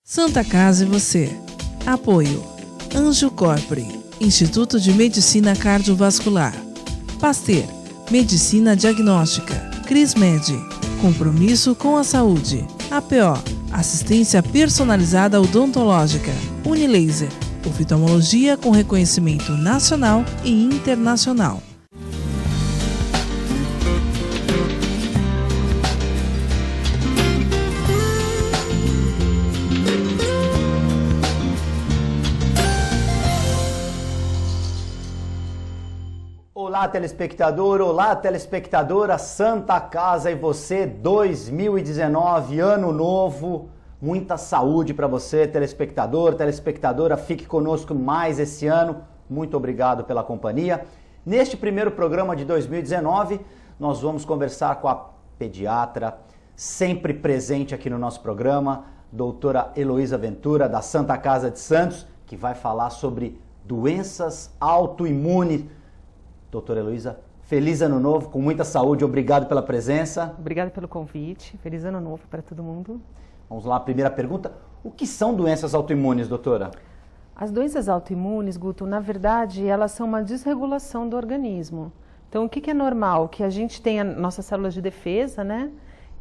Santa Casa e você. Apoio. Anjo Corpore, Instituto de Medicina Cardiovascular. Pasteur, Medicina Diagnóstica. Crismed, compromisso com a saúde. APO, assistência personalizada odontológica. Unilaser, oftalmologia com reconhecimento nacional e internacional. Olá, telespectador, olá, telespectadora, Santa Casa e você, 2019, ano novo, muita saúde para você, telespectador, telespectadora, fique conosco mais esse ano, muito obrigado pela companhia. Neste primeiro programa de 2019, nós vamos conversar com a pediatra, sempre presente aqui no nosso programa, doutora Heloísa Ventura, da Santa Casa de Santos, que vai falar sobre doenças autoimunes. Doutora Heloísa, feliz ano novo, com muita saúde, obrigado pela presença. Obrigada pelo convite, feliz ano novo para todo mundo. Vamos lá, a primeira pergunta, o que são doenças autoimunes, doutora? As doenças autoimunes, Guto, na verdade, elas são uma desregulação do organismo. Então, o que é normal? Que a gente tenha nossas células de defesa, né?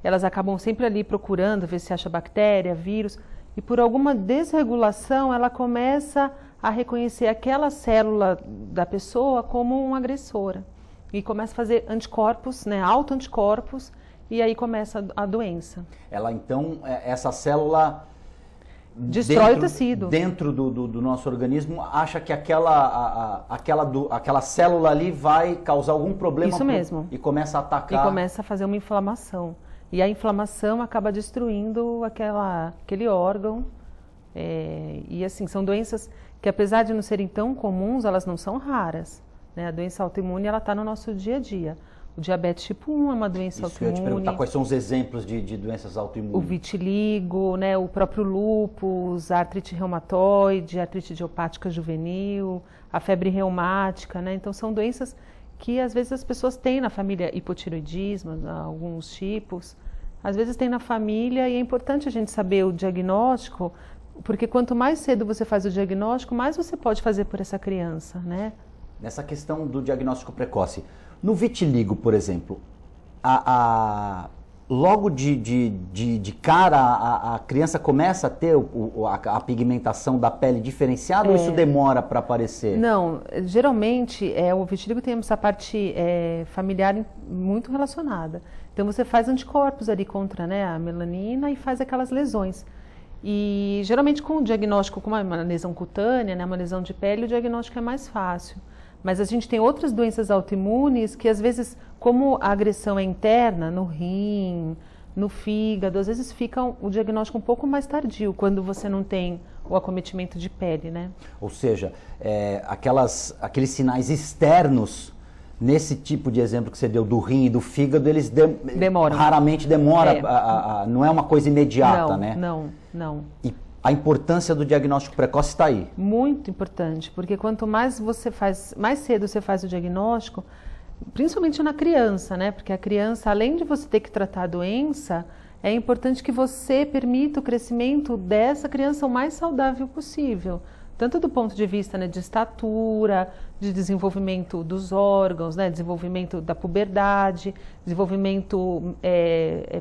Elas acabam sempre ali procurando ver se acha bactéria, vírus, e por alguma desregulação ela começa a reconhecer aquela célula da pessoa como uma agressora. E começa a fazer anticorpos, né, autoanticorpos, e aí começa a doença. Ela então, essa célula destrói o tecido. Dentro do nosso organismo, acha que aquela célula ali vai causar algum problema. Isso mesmo. E começa a atacar. E começa a fazer uma inflamação. E a inflamação acaba destruindo aquele órgão. E assim, são doenças que, apesar de não serem tão comuns, elas não são raras, né? A doença autoimune, ela está no nosso dia a dia. O diabetes tipo 1 é uma doença autoimune. Eu ia te perguntar quais são os exemplos de doenças autoimunes. O vitiligo, né? O próprio lúpus, a artrite reumatoide, a artrite idiopática juvenil, a febre reumática, né? Então, são doenças que, às vezes, as pessoas têm na família, hipotireoidismo, alguns tipos. Às vezes tem na família e é importante a gente saber o diagnóstico, porque quanto mais cedo você faz o diagnóstico, mais você pode fazer por essa criança, né? Nessa questão do diagnóstico precoce, no vitiligo, por exemplo, logo de cara a criança começa a ter a pigmentação da pele diferenciada ou isso demora para aparecer? Não, geralmente o vitiligo tem essa parte familiar muito relacionada. Então você faz anticorpos ali contra, né, a melanina e faz aquelas lesões. E geralmente com o diagnóstico, com uma lesão cutânea, né, uma lesão de pele, o diagnóstico é mais fácil. Mas a gente tem outras doenças autoimunes que às vezes, como a agressão é interna, no rim, no fígado, às vezes fica o diagnóstico um pouco mais tardio, quando você não tem o acometimento de pele, né? Ou seja, aqueles sinais externos, nesse tipo de exemplo que você deu do rim e do fígado, eles demoram. Raramente demora, não é uma coisa imediata, né? Não. E a importância do diagnóstico precoce está aí. Muito importante, porque quanto mais mais cedo você faz o diagnóstico, principalmente na criança, né? Porque a criança, além de você ter que tratar a doença, é importante que você permita o crescimento dessa criança o mais saudável possível. Tanto do ponto de vista, né, de estatura, de desenvolvimento dos órgãos, né, desenvolvimento da puberdade, desenvolvimento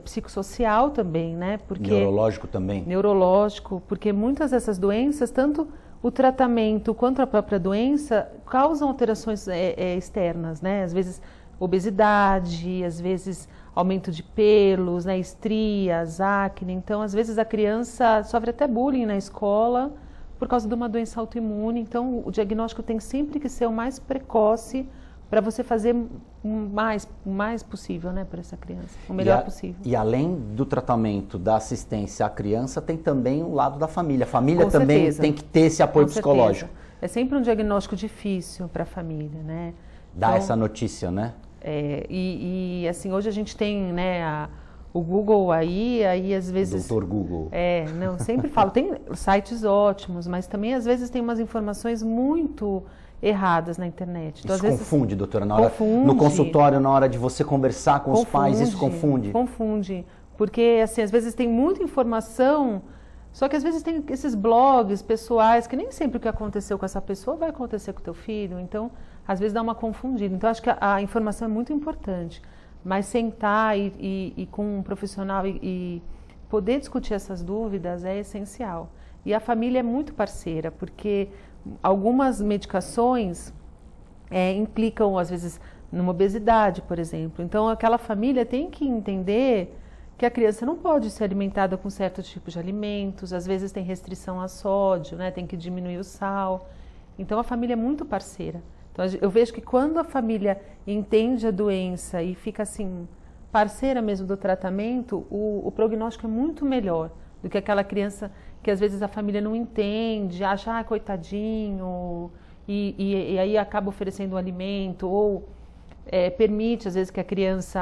psicossocial também, né? Porque, neurológico também. Neurológico, porque muitas dessas doenças, tanto o tratamento quanto a própria doença, causam alterações externas, né? Às vezes obesidade, às vezes aumento de pelos, né, estrias, acne. Então, às vezes a criança sofre até bullying na escola por causa de uma doença autoimune. Então, o diagnóstico tem sempre que ser o mais precoce para você fazer o mais possível, né, para essa criança, o melhor possível. E além do tratamento, da assistência à criança, tem também o lado da família. A família também tem que ter esse apoio psicológico. É sempre um diagnóstico difícil para a família, né? Dá então, essa notícia, né? E assim, hoje a gente tem, né, o Google aí às vezes... Doutor Google. Não, sempre falo, tem sites ótimos, mas também às vezes tem umas informações muito erradas na internet. Então, isso às vezes, confunde, doutora, no consultório, na hora de você conversar com os pais, isso confunde? Confunde, porque assim, às vezes tem muita informação Só que às vezes tem esses blogs pessoais que nem sempre o que aconteceu com essa pessoa vai acontecer com o teu filho. Então, às vezes dá uma confundida. Então, acho que a informação é muito importante. Mas sentar e com um profissional e poder discutir essas dúvidas é essencial. E a família é muito parceira, porque algumas medicações implicam, às vezes, numa obesidade, por exemplo. Então, aquela família tem que entender que a criança não pode ser alimentada com certos tipos de alimentos, às vezes tem restrição a sódio, né? Tem que diminuir o sal. Então, a família é muito parceira. Então, eu vejo que quando a família entende a doença e fica assim, parceira mesmo do tratamento, o prognóstico é muito melhor do que aquela criança que às vezes a família não entende, acha, coitadinho, e aí acaba oferecendo um alimento, ou permite às vezes que a criança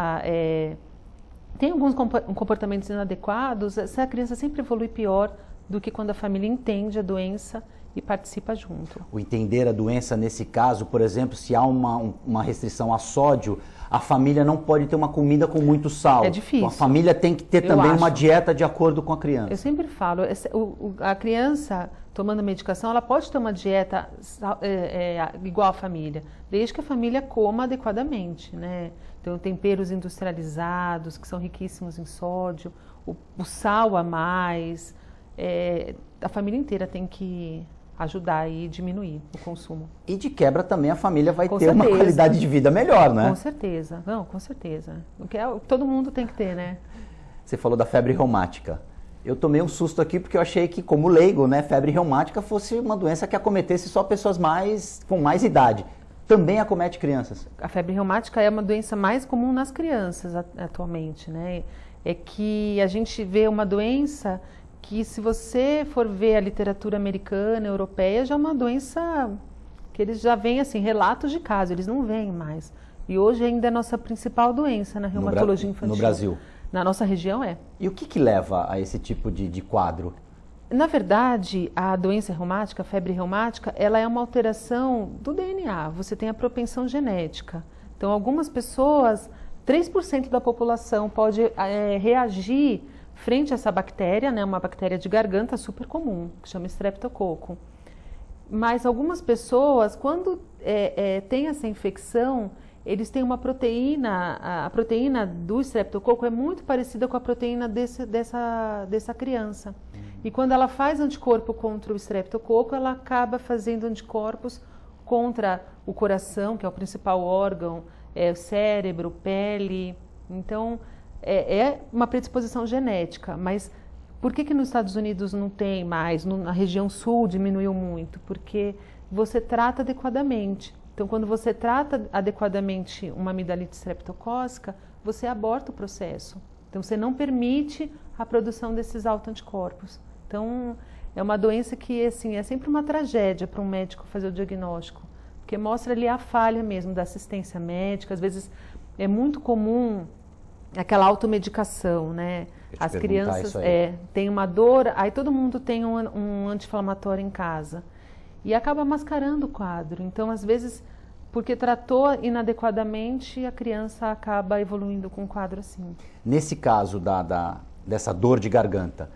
tem alguns comportamentos inadequados. Essa criança sempre evolui pior do que quando a família entende a doença e participa junto. O entender a doença, nesse caso, por exemplo, se há uma restrição a sódio, a família não pode ter uma comida com muito sal. É difícil. Então, a família tem que ter também uma dieta de acordo com a criança. Eu sempre falo, a criança tomando medicação, ela pode ter uma dieta igual à família, desde que a família coma adequadamente, né? Então, temperos industrializados, que são riquíssimos em sódio, o sal a mais, a família inteira tem que ajudar e diminuir o consumo. E de quebra também a família vai ter uma qualidade de vida melhor, né? Com certeza, não, com certeza. O que todo mundo tem que ter, né? Você falou da febre reumática. Eu tomei um susto aqui porque eu achei que, como leigo, né, febre reumática fosse uma doença que acometesse só pessoas com mais idade. Também acomete crianças. A febre reumática é uma doença mais comum nas crianças atualmente, né? É que a gente vê uma doença que, se você for ver a literatura americana, europeia, já é uma doença que eles já veem assim, relatos de casos, eles não veem mais. E hoje ainda é a nossa principal doença na reumatologia infantil. No Brasil? Na nossa região é. E o que leva a esse tipo de quadro? Na verdade, a doença reumática, a febre reumática, ela é uma alteração do DNA. Você tem a propensão genética. Então, algumas pessoas, 3% da população pode reagir frente a essa bactéria, né, uma bactéria de garganta super comum, que chama Streptococcus. Mas algumas pessoas, quando tem essa infecção, eles têm uma proteína, a proteína do Streptococcus é muito parecida com a proteína dessa criança. E quando ela faz anticorpo contra o Streptococcus, ela acaba fazendo anticorpos contra o coração, que é o principal órgão, o cérebro, pele. Então, é uma predisposição genética. Mas por que nos Estados Unidos não tem mais? Na região sul diminuiu muito? Porque você trata adequadamente. Então, quando você trata adequadamente uma amidalite streptocócica, você aborta o processo. Então, você não permite a produção desses autoanticorpos. Então, é uma doença que, assim, é sempre uma tragédia para um médico fazer o diagnóstico, porque mostra ali a falha mesmo da assistência médica. Às vezes, é muito comum aquela automedicação, né? As crianças têm uma dor, aí todo mundo tem um anti-inflamatório em casa. E acaba mascarando o quadro. Então, às vezes, porque tratou inadequadamente, a criança acaba evoluindo com um quadro assim. Nesse caso dessa dor de garganta,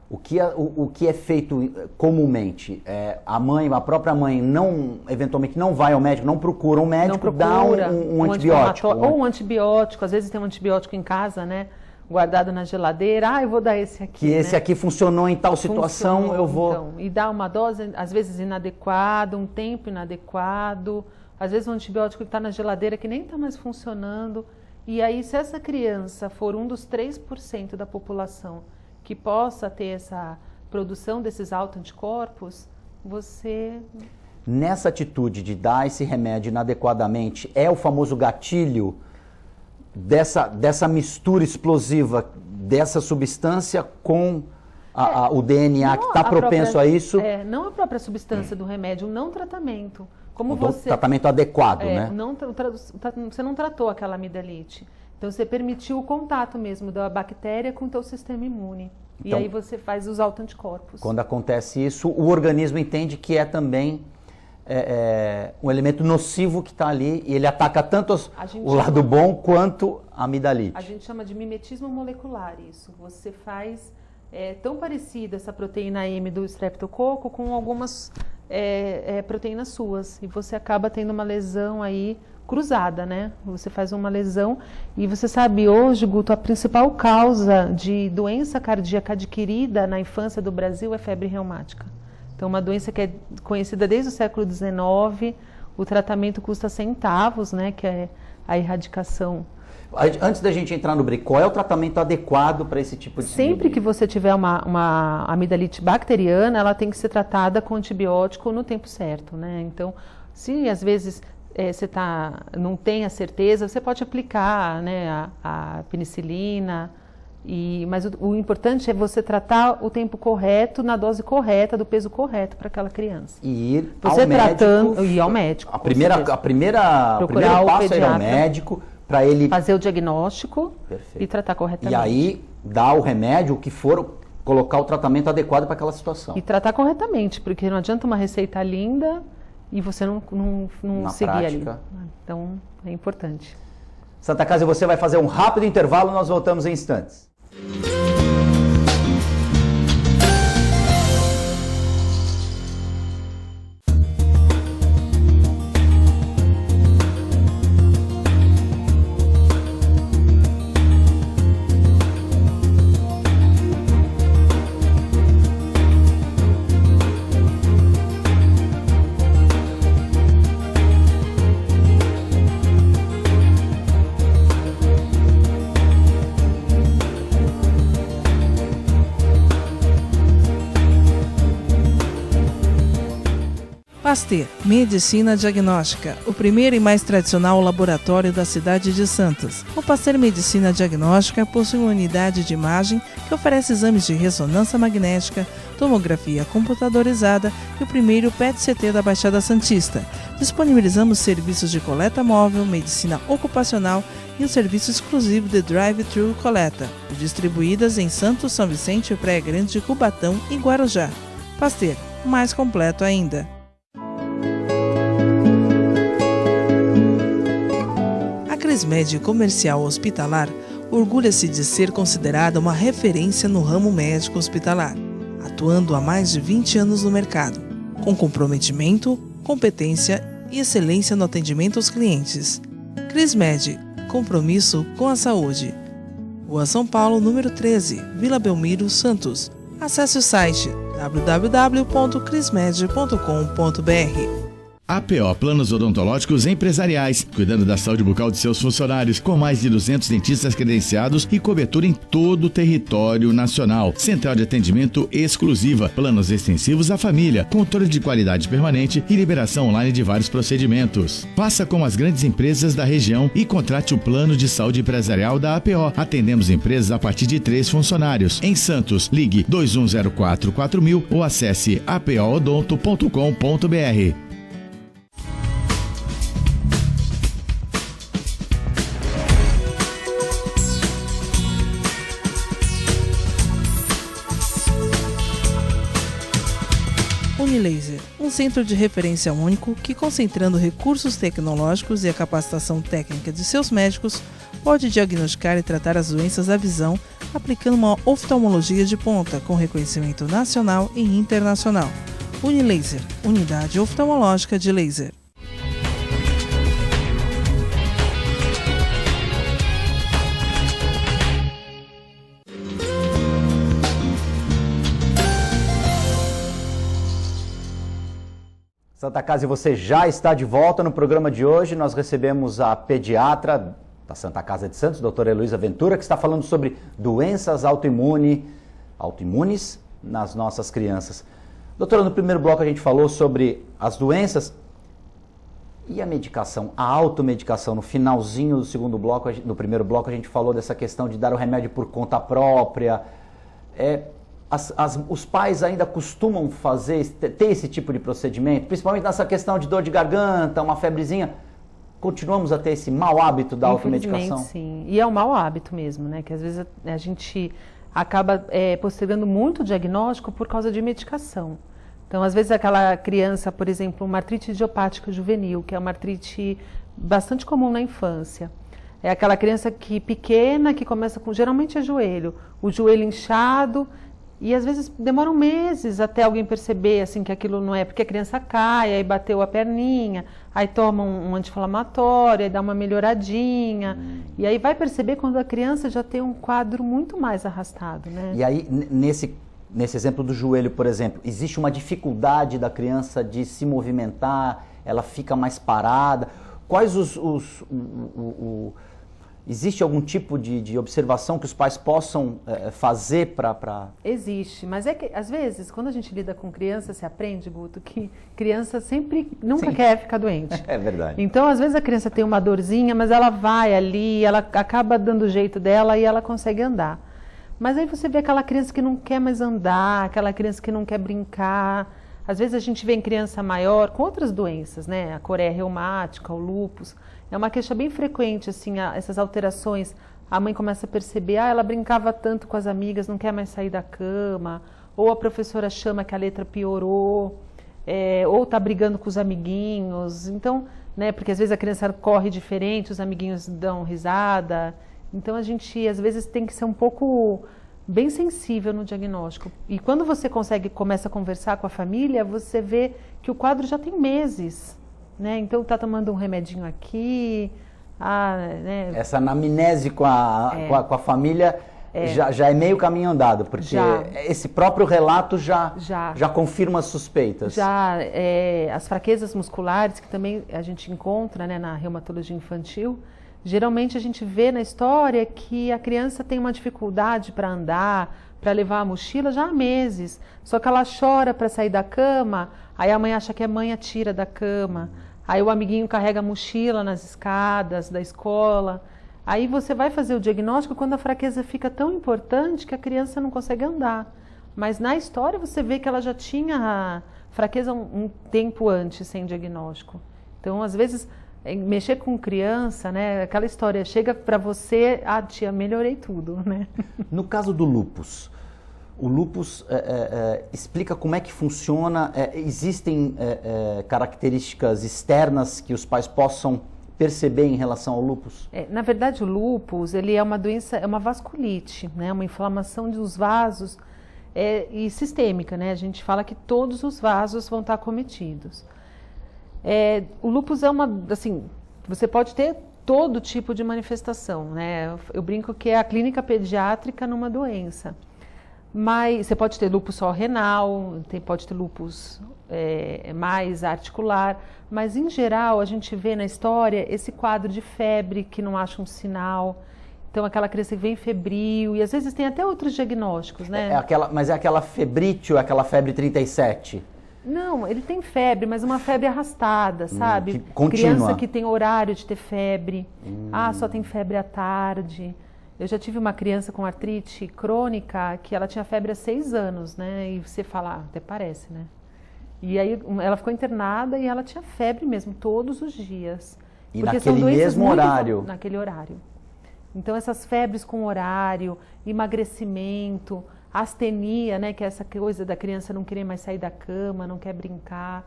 o que é feito comumente? A própria mãe, eventualmente não vai ao médico, não procura um médico, dá um antibiótico. Ou um antibiótico, às vezes tem um antibiótico em casa, né? Guardado na geladeira, eu vou dar esse aqui. Que esse aqui funcionou em tal situação, eu vou... Então, e dá uma dose, às vezes inadequada, um tempo inadequado, às vezes um antibiótico que está na geladeira que nem está mais funcionando. E aí, se essa criança for um dos 3% da população que possa ter essa produção desses autoanticorpos, você... Nessa atitude de dar esse remédio inadequadamente, é o famoso gatilho dessa mistura explosiva dessa substância com o DNA que está propenso a isso? Não a própria substância do remédio, o não tratamento. Como tratamento adequado, né? Você não tratou aquela amidalite. Então, você permitiu o contato mesmo da bactéria com o teu sistema imune. Então, e aí você faz os autoanticorpos. Quando acontece isso, o organismo entende que é também um elemento nocivo que está ali e ele ataca tanto o lado bom quanto a amidalite. A gente chama de mimetismo molecular isso. Você faz é tão parecida essa proteína M do estreptococo com algumas proteínas suas. E você acaba tendo uma lesão aí cruzada, né? Você faz uma lesão e você sabe hoje, Guto, a principal causa de doença cardíaca adquirida na infância do Brasil é febre reumática. Então, uma doença que é conhecida desde o século XIX, o tratamento custa centavos, né? Que é a erradicação. Antes da gente entrar no BRIC, qual é o tratamento adequado para esse tipo de síndrome? Sempre que você tiver uma amidalite bacteriana, ela tem que ser tratada com antibiótico no tempo certo, né? Então, se às vezes você não tem a certeza, você pode aplicar, né, a penicilina, mas o importante é você tratar o tempo correto, na dose correta, do peso correto para aquela criança. E ir ao médico. O primeiro passo é ir ao médico para ele fazer o diagnóstico. Perfeito. E tratar corretamente. E aí dar o remédio, o que for, colocar o tratamento adequado para aquela situação. E tratar corretamente, porque não adianta uma receita linda e você não seguir prática. Ali. Então, é importante. Santa Casa, você vai fazer um rápido intervalo, nós voltamos em instantes. Pasteur Medicina Diagnóstica, o primeiro e mais tradicional laboratório da cidade de Santos. O Pasteur Medicina Diagnóstica possui uma unidade de imagem que oferece exames de ressonância magnética, tomografia computadorizada e o primeiro PET-CT da Baixada Santista. Disponibilizamos serviços de coleta móvel, medicina ocupacional e o serviço exclusivo de Drive-Thru Coleta, distribuídas em Santos, São Vicente, Praia Grande, Cubatão e Guarujá. Pasteur, mais completo ainda. A Crismed Comercial Hospitalar orgulha-se de ser considerada uma referência no ramo médico hospitalar, atuando há mais de 20 anos no mercado, com comprometimento, competência e excelência no atendimento aos clientes. Crismed, compromisso com a saúde. Rua São Paulo, número 13, Vila Belmiro, Santos. Acesse o site www.crismed.com.br. APO Planos Odontológicos Empresariais, cuidando da saúde bucal de seus funcionários, com mais de 200 dentistas credenciados e cobertura em todo o território nacional. Central de atendimento exclusiva, planos extensivos à família, controle de qualidade permanente e liberação online de vários procedimentos. Faça como as grandes empresas da região e contrate o plano de saúde empresarial da APO. Atendemos empresas a partir de 3 funcionários. Em Santos, ligue 2104-4000 ou acesse apoodonto.com.br. Unilaser, um centro de referência único que, concentrando recursos tecnológicos e a capacitação técnica de seus médicos, pode diagnosticar e tratar as doenças da visão, aplicando uma oftalmologia de ponta com reconhecimento nacional e internacional. Unilaser, unidade oftalmológica de laser. Santa Casa, e você já está de volta no programa de hoje. Nós recebemos a pediatra da Santa Casa de Santos, doutora Heloísa Ventura, que está falando sobre doenças autoimunes nas nossas crianças. Doutora, no primeiro bloco a gente falou sobre as doenças e a medicação, a automedicação. No finalzinho do segundo bloco, no primeiro bloco, a gente falou dessa questão de dar o remédio por conta própria. Os pais ainda costumam ter esse tipo de procedimento, principalmente nessa questão de dor de garganta, uma febrezinha. Continuamos a ter esse mau hábito da automedicação? Sim, e é um mau hábito mesmo, né? Que às vezes a gente acaba postergando muito o diagnóstico por causa de medicação. Então, às vezes aquela criança, por exemplo, uma artrite idiopática juvenil, que é uma artrite bastante comum na infância. É aquela criança pequena que começa com, geralmente é joelho, o joelho inchado, E às vezes demoram meses até alguém perceber assim, que aquilo não é, porque a criança cai, aí bateu a perninha, aí toma um anti-inflamatório, aí dá uma melhoradinha. E aí vai perceber quando a criança já tem um quadro muito mais arrastado, né? E aí, nesse exemplo do joelho, por exemplo, existe uma dificuldade da criança de se movimentar, ela fica mais parada. Quais existe algum tipo de observação que os pais possam fazer para... Existe, mas é que às vezes quando a gente lida com criança, se aprende, Guto, que criança nunca quer ficar doente. É verdade. Então às vezes a criança tem uma dorzinha, mas ela vai ali, ela acaba dando o jeito dela e ela consegue andar. Mas aí você vê aquela criança que não quer mais andar, aquela criança que não quer brincar. Às vezes a gente vê em criança maior com outras doenças, né? A coreia reumática, o lúpus. É uma queixa bem frequente, assim, essas alterações. A mãe começa a perceber, ela brincava tanto com as amigas, não quer mais sair da cama. Ou a professora chama que a letra piorou. Ou está brigando com os amiguinhos. Então, né? Porque às vezes a criança corre diferente, os amiguinhos dão risada. Então a gente, às vezes, tem que ser um pouco bem sensível no diagnóstico. E quando você começa a conversar com a família, você vê que o quadro já tem meses, né? Então está tomando um remedinho aqui, né? Essa anamnese com a família já é meio caminho andado, porque esse próprio relato já confirma as suspeitas. As fraquezas musculares, que também a gente encontra, né, na reumatologia infantil. Geralmente a gente vê na história que a criança tem uma dificuldade para andar, para levar a mochila já há meses. Só que ela chora para sair da cama, aí a mãe acha que a mãe a tira da cama. Aí o amiguinho carrega a mochila nas escadas da escola. Aí você vai fazer o diagnóstico quando a fraqueza fica tão importante que a criança não consegue andar. Mas na história você vê que ela já tinha a fraqueza um tempo antes, sem diagnóstico. Então, às vezes... mexer com criança, né? Aquela história, chega para você, tia, melhorei tudo, né? No caso do lúpus, o lúpus explica como é que funciona, existem características externas que os pais possam perceber em relação ao lúpus? Na verdade, o lúpus, ele é uma doença, é uma vasculite, né? Uma inflamação dos vasos e sistêmica, né? A gente fala que todos os vasos vão estar acometidos. O lúpus é assim, você pode ter todo tipo de manifestação, né? Eu brinco que é a clínica pediátrica numa doença. Mas você pode ter lúpus só renal, pode ter lúpus mais articular, mas em geral a gente vê na história esse quadro de febre que não acha um sinal. Então aquela criança que vem febril, e às vezes tem até outros diagnósticos, né? Mas é aquela febrite ou aquela febre 37? Não, ele tem febre, mas uma febre arrastada, sabe? Contínua. Criança que tem horário de ter febre. Só tem febre à tarde. Eu já tive uma criança com artrite crônica que ela tinha febre há 6 anos, né? E você fala, até parece, né? E aí ela ficou internada e ela tinha febre mesmo, todos os dias. E naquele mesmo horário? Naquele horário. Então essas febres com horário, emagrecimento... astenia, né, que é essa coisa da criança não querer mais sair da cama, não quer brincar.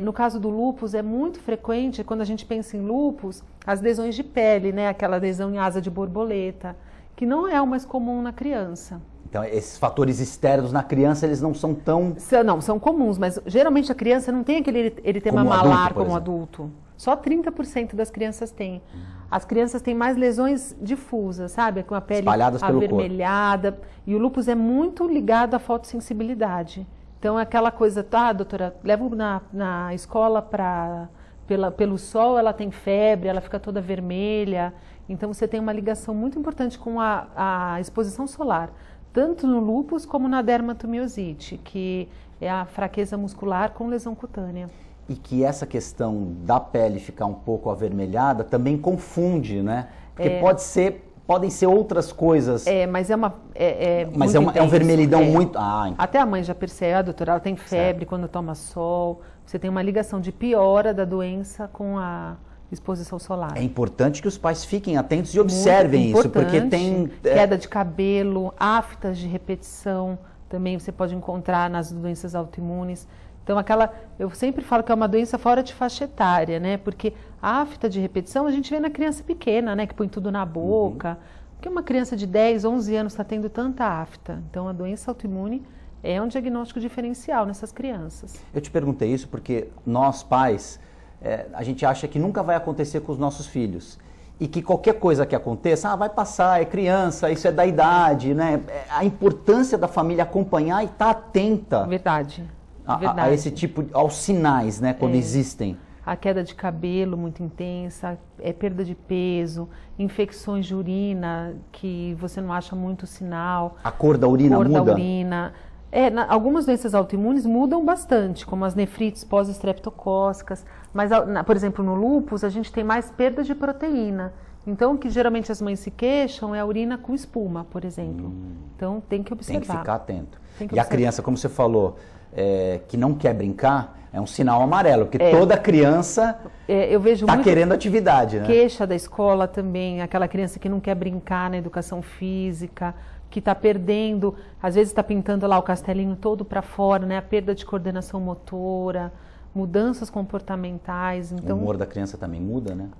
No caso do lúpus, é muito frequente, quando a gente pensa em lúpus, as lesões de pele, né, aquela lesão em asa de borboleta, que não é o mais comum na criança. Então, esses fatores externos na criança, eles não são tão... Não, são comuns, mas geralmente a criança não tem aquele eritema malar como adulto. Só 30% das crianças têm. As crianças têm mais lesões difusas, sabe? Com a pele avermelhada. E o lúpus é muito ligado à fotossensibilidade. Então, é aquela coisa, doutora, levo na escola pelo sol, ela tem febre, ela fica toda vermelha. Então, você tem uma ligação muito importante com a exposição solar. Tanto no lúpus como na dermatomiosite, que é a fraqueza muscular com lesão cutânea. E que essa questão da pele ficar um pouco avermelhada também confunde, né? Porque podem ser outras coisas. Mas mas é um vermelhidão muito... Até a mãe já percebe, a doutora, ela tem febre quando toma sol. Você tem uma ligação de piora da doença com a exposição solar. É importante que os pais fiquem atentos e observem isso, porque tem... Queda de cabelo, aftas de repetição, também você pode encontrar nas doenças autoimunes. Então, eu sempre falo que é uma doença fora de faixa etária, né? Porque a afta de repetição a gente vê na criança pequena, né? Que põe tudo na boca, que uma criança de 10, 11 anos está tendo tanta afta? Então, a doença autoimune é um diagnóstico diferencial nessas crianças. Eu te perguntei isso porque nós, pais, a gente acha que nunca vai acontecer com os nossos filhos. E que qualquer coisa que aconteça, vai passar, é criança, isso é da idade, né? A importância da família acompanhar e estar atenta Verdade. a esse tipo, aos sinais, né, quando existem. A queda de cabelo muito intensa, perda de peso, infecções de urina que você não acha muito sinal. A cor da urina muda? Cor da urina. Algumas doenças autoimunes mudam bastante, como as nefrites pós-estreptocócicas, mas, por exemplo, no lúpus a gente tem mais perda de proteína. Então, o que geralmente as mães se queixam é a urina com espuma, por exemplo. Então, tem que observar. Tem que ficar atento. E a criança, como você falou, que não quer brincar, é um sinal amarelo, porque toda criança está querendo atividade, né? Queixa da escola também, aquela criança que não quer brincar na educação física, que está perdendo, às vezes está pintando lá o castelinho todo para fora, né? A perda de coordenação motora, mudanças comportamentais. Então, o humor da criança também muda, né?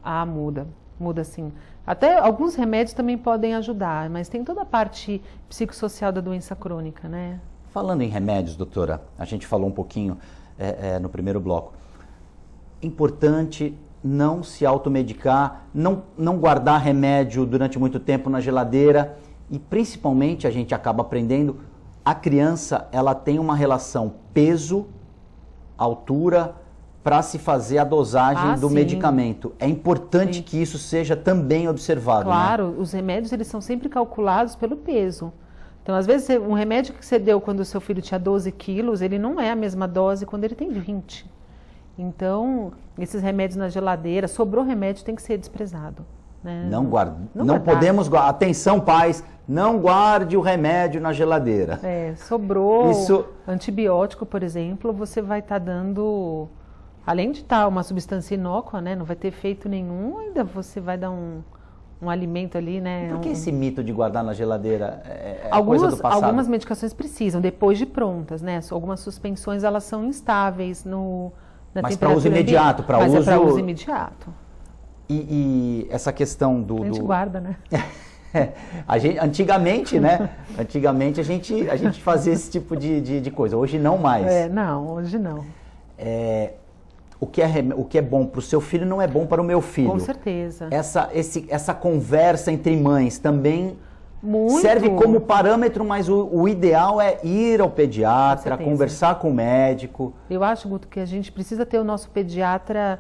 Muda sim. Até alguns remédios também podem ajudar, mas tem toda a parte psicossocial da doença crônica, né? Falando em remédios, doutora, a gente falou um pouquinho no primeiro bloco. Importante não se automedicar, não guardar remédio durante muito tempo na geladeira. E principalmente a gente acaba aprendendo, a criança ela tem uma relação peso, altura, para se fazer a dosagem do medicamento. É importante que isso seja também observado. Claro, né? Os remédios eles são sempre calculados pelo peso. Então, às vezes, um remédio que você deu quando o seu filho tinha 12 quilos, ele não é a mesma dose quando ele tem 20. Então, esses remédios na geladeira, sobrou remédio, tem que ser desprezado. Né? Não podemos guardar. Atenção, pais, não guarde o remédio na geladeira. Sobrou antibiótico, por exemplo, você vai estar dando, além de estar uma substância inócua, né, não vai ter efeito nenhum, ainda você vai dar um alimento ali, né? Por que esse mito de guardar na geladeira coisa do passado? Algumas medicações precisam, depois de prontas, né? Algumas suspensões, elas são instáveis na mas temperatura para uso imediato, para uso imediato. E essa questão do... A gente guarda, né? Antigamente, né? Antigamente a gente fazia esse tipo de coisa. Hoje não mais. Não, hoje não. O que é bom para o seu filho não é bom para o meu filho. Com certeza. Essa conversa entre mães também muito. Serve como parâmetro, mas o ideal é ir ao pediatra, conversar com o médico. Eu acho, Guto, que a gente precisa ter o nosso pediatra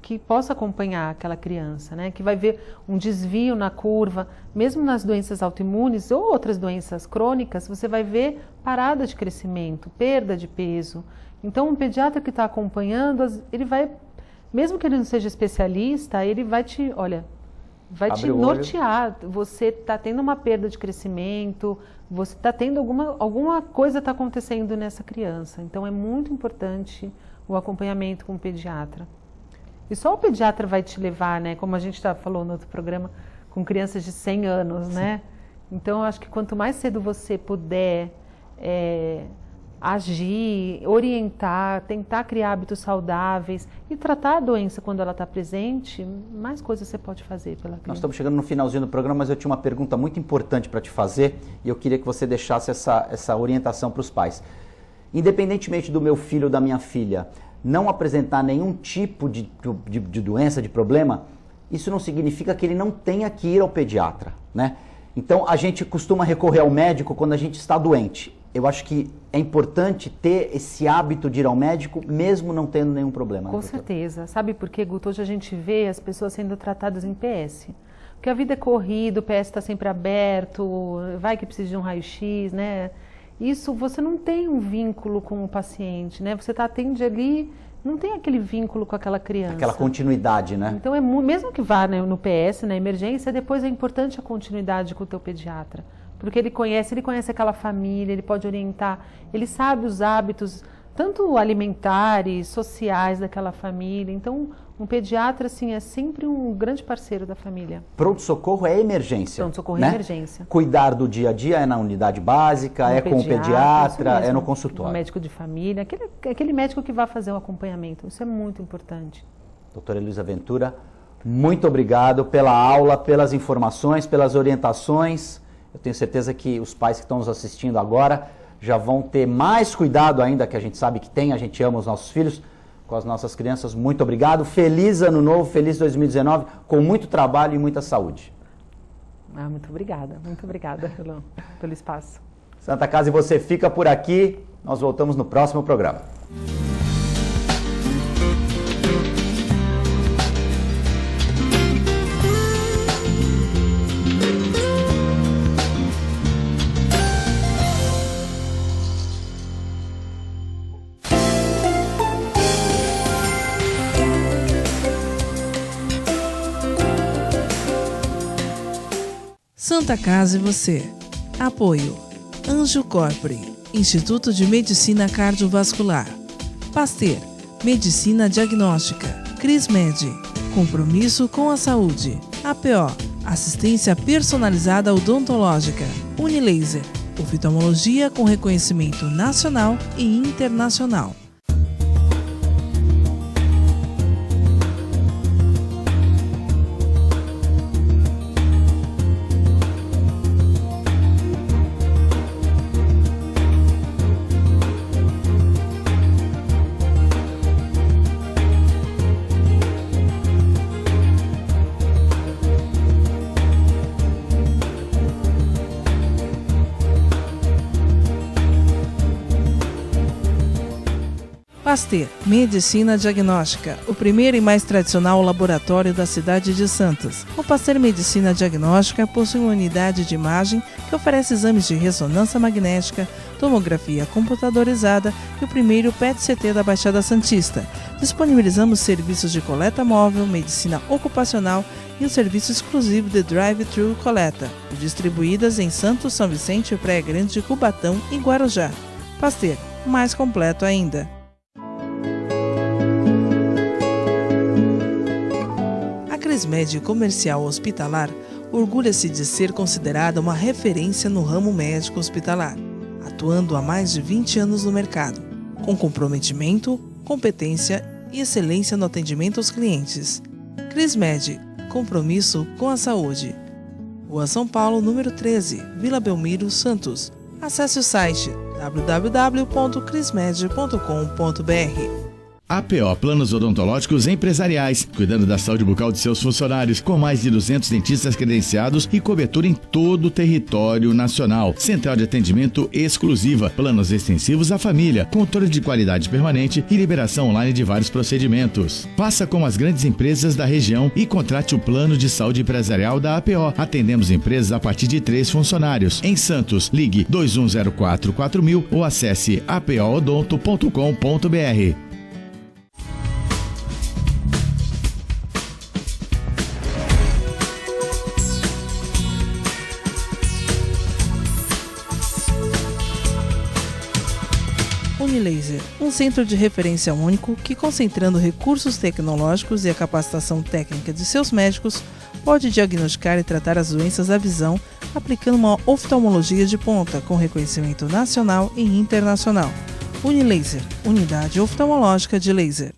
que possa acompanhar aquela criança, né? Que vai ver um desvio na curva, mesmo nas doenças autoimunes ou outras doenças crônicas, você vai ver parada de crescimento, perda de peso. Então, um pediatra que está acompanhando, ele vai, mesmo que ele não seja especialista, ele vai te nortear. Você está tendo uma perda de crescimento, você está tendo alguma coisa está acontecendo nessa criança. Então, é muito importante o acompanhamento com o pediatra. E só o pediatra vai te levar, né? Como a gente falou no outro programa, com crianças de 100 anos, né? Então, eu acho que quanto mais cedo você puder agir, orientar, tentar criar hábitos saudáveis e tratar a doença quando ela está presente, mais coisas você pode fazer pela criança. Nós estamos chegando no finalzinho do programa, mas eu tinha uma pergunta muito importante para te fazer e eu queria que você deixasse essa orientação para os pais. Independentemente do meu filho ou da minha filha não apresentar nenhum tipo de doença, de problema, isso não significa que ele não tenha que ir ao pediatra, né? Então, a gente costuma recorrer ao médico quando a gente está doente. Eu acho que é importante ter esse hábito de ir ao médico, mesmo não tendo nenhum problema. Com certeza. Sabe por quê, Guto? Hoje a gente vê as pessoas sendo tratadas em PS. Porque a vida é corrida, o PS está sempre aberto, vai que precisa de um raio-x, né? Isso, você não tem um vínculo com o paciente, né? Você atende ali, não tem aquele vínculo com aquela criança. Aquela continuidade, né? Então, mesmo que vá, né, no PS, na emergência, depois é importante a continuidade com o teu pediatra. Porque ele conhece aquela família, ele pode orientar, ele sabe os hábitos, tanto alimentares, sociais daquela família. Então, um pediatra, assim, é sempre um grande parceiro da família. Pronto-socorro é emergência. Pronto-socorro né? É emergência. Cuidar do dia a dia é na unidade básica, com o pediatra, é no consultório. Um médico de família, aquele médico que vai fazer o acompanhamento. Isso é muito importante. Doutora Heloísa Ventura, muito obrigado pela aula, pelas informações, pelas orientações. Eu tenho certeza que os pais que estão nos assistindo agora já vão ter mais cuidado ainda, que a gente sabe que tem, a gente ama os nossos filhos, com as nossas crianças. Muito obrigado. Feliz Ano Novo, feliz 2019, com muito trabalho e muita saúde. Muito obrigada, Elan, pelo espaço. Santa Casa e você fica por aqui, nós voltamos no próximo programa. Santa Casa e você. Apoio: Anjo Corpore, Instituto de Medicina Cardiovascular. Pasteur, Medicina Diagnóstica. Crismed, compromisso com a saúde. APO, assistência personalizada odontológica. Unilaser, oftalmologia com reconhecimento nacional e internacional. Pasteur, Medicina Diagnóstica, o primeiro e mais tradicional laboratório da cidade de Santos. O Pasteur Medicina Diagnóstica possui uma unidade de imagem que oferece exames de ressonância magnética, tomografia computadorizada e o primeiro PET-CT da Baixada Santista. Disponibilizamos serviços de coleta móvel, medicina ocupacional e um serviço exclusivo de drive-thru coleta, distribuídas em Santos, São Vicente, Praia Grande, Cubatão e Guarujá. Pasteur, mais completo ainda. A Crismed Comercial Hospitalar orgulha-se de ser considerada uma referência no ramo médico hospitalar, atuando há mais de 20 anos no mercado, com comprometimento, competência e excelência no atendimento aos clientes. Crismed, compromisso com a saúde. Rua São Paulo, número 13, Vila Belmiro, Santos. Acesse o site www.crismed.com.br. APO Planos Odontológicos Empresariais, cuidando da saúde bucal de seus funcionários, com mais de 200 dentistas credenciados e cobertura em todo o território nacional. Central de atendimento exclusiva, planos extensivos à família, controle de qualidade permanente e liberação online de vários procedimentos. Faça como as grandes empresas da região e contrate o plano de saúde empresarial da APO. Atendemos empresas a partir de 3 funcionários. Em Santos, ligue 2104-4000 ou acesse apoodonto.com.br. Unilaser, um centro de referência único que, concentrando recursos tecnológicos e a capacitação técnica de seus médicos, pode diagnosticar e tratar as doenças da visão, aplicando uma oftalmologia de ponta com reconhecimento nacional e internacional. Unilaser, unidade oftalmológica de laser.